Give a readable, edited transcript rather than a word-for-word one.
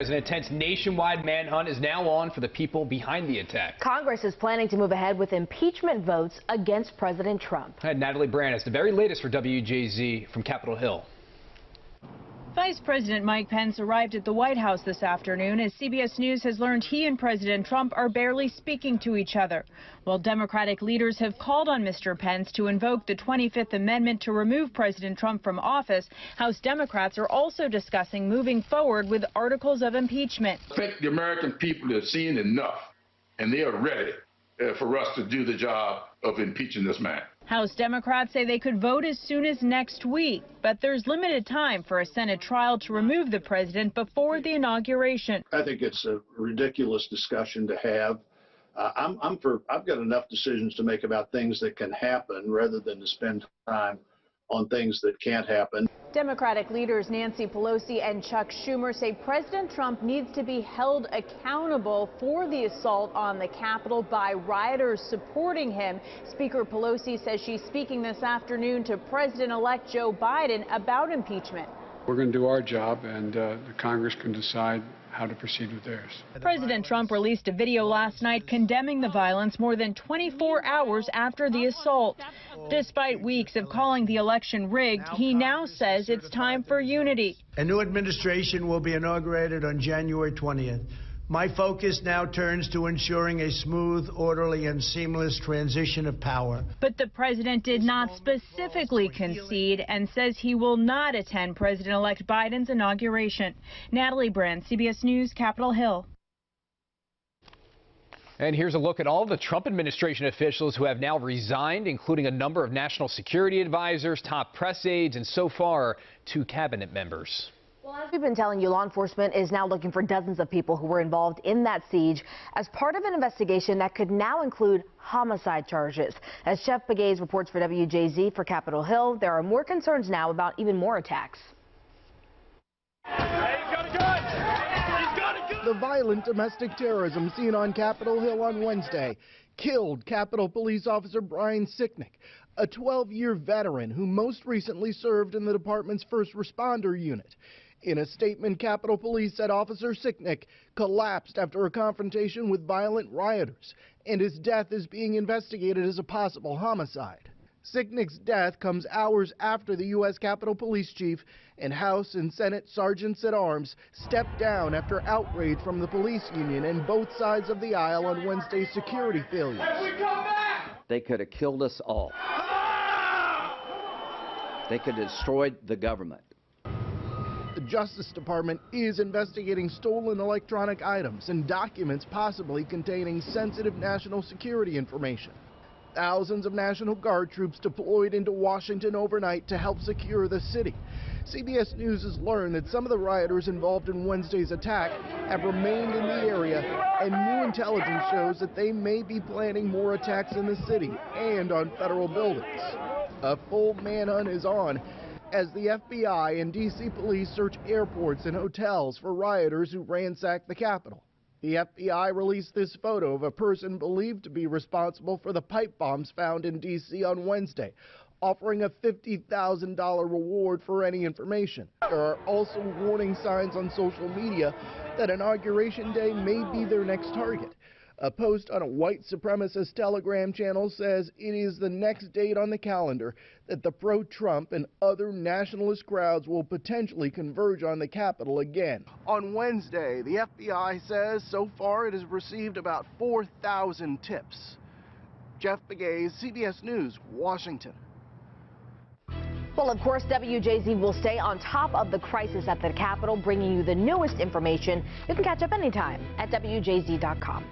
An intense nationwide manhunt is now on for the people behind the attack. Congress is planning to move ahead with impeachment votes against President Trump. Natalie Brand has the very latest for WJZ from Capitol Hill. Vice President Mike Pence arrived at the White House this afternoon as CBS News has learned he and President Trump are barely speaking to each other. While Democratic leaders have called on Mr. Pence to invoke the 25th Amendment to remove President Trump from office, House Democrats are also discussing moving forward with articles of impeachment. I think the American people have seen enough, and they are ready for us to do the job of impeaching this man. House Democrats say they could vote as soon as next week, but there's limited time for a Senate trial to remove the president before the inauguration. I think it's a ridiculous discussion to have. I've got enough decisions to make about things that can happen rather than to spend time on things that can't happen. Democratic leaders Nancy Pelosi and Chuck Schumer say President Trump needs to be held accountable for the assault on the Capitol by rioters supporting him. Speaker Pelosi says she's speaking this afternoon to President-elect Joe Biden about impeachment. We're going to do our job, and the Congress can decide how to proceed with theirs. President Trump released a video last night condemning the violence more than 24 hours after the assault. Despite weeks of calling the election rigged, he now says it's time for unity. A new administration will be inaugurated on January 20th. My focus now turns to ensuring a smooth, orderly, and seamless transition of power. But the president did not specifically concede and says he will not attend President-elect Biden's inauguration. Natalie Brand, CBS News, Capitol Hill. And here's a look at all the Trump administration officials who have now resigned, including a number of national security advisors, top press aides, and so far, 2 cabinet members. Well, as we've been telling you, law enforcement is now looking for dozens of people who were involved in that siege as part of an investigation that could now include homicide charges. As Jeff Begay reports for WJZ for Capitol Hill, there are more concerns now about even more attacks. The violent domestic terrorism seen on Capitol Hill on Wednesday killed Capitol Police Officer Brian Sicknick, a 12-year veteran who most recently served in the department's first responder unit. In a statement, Capitol Police said Officer Sicknick collapsed after a confrontation with violent rioters, and his death is being investigated as a possible homicide. Sicknick's death comes hours after the U.S. Capitol Police Chief and House and Senate Sergeants-at-Arms stepped down after outrage from the police union and both sides of the aisle on Wednesday's security failures. They could have killed us all. They could have destroyed the government. The Justice Department is investigating stolen electronic items and documents possibly containing sensitive national security information. Thousands of National Guard troops deployed into Washington overnight to help secure the city. CBS News has learned that some of the rioters involved in Wednesday's attack have remained in the area, and new intelligence shows that they may be planning more attacks in the city and on federal buildings. A full manhunt is on as the FBI and D.C. police search airports and hotels for rioters who ransacked the Capitol. The FBI released this photo of a person believed to be responsible for the pipe bombs found in D.C. on Wednesday, offering a $50,000 reward for any information. There are also warning signs on social media that Inauguration Day may be their next target. A post on a white supremacist Telegram channel says it is the next date on the calendar that the pro-Trump and other nationalist crowds will potentially converge on the Capitol again. On Wednesday, the FBI says so far it has received about 4,000 tips. Jeff Begay, CBS News, Washington. Well, of course, WJZ will stay on top of the crisis at the Capitol, bringing you the newest information. You can catch up anytime at WJZ.com.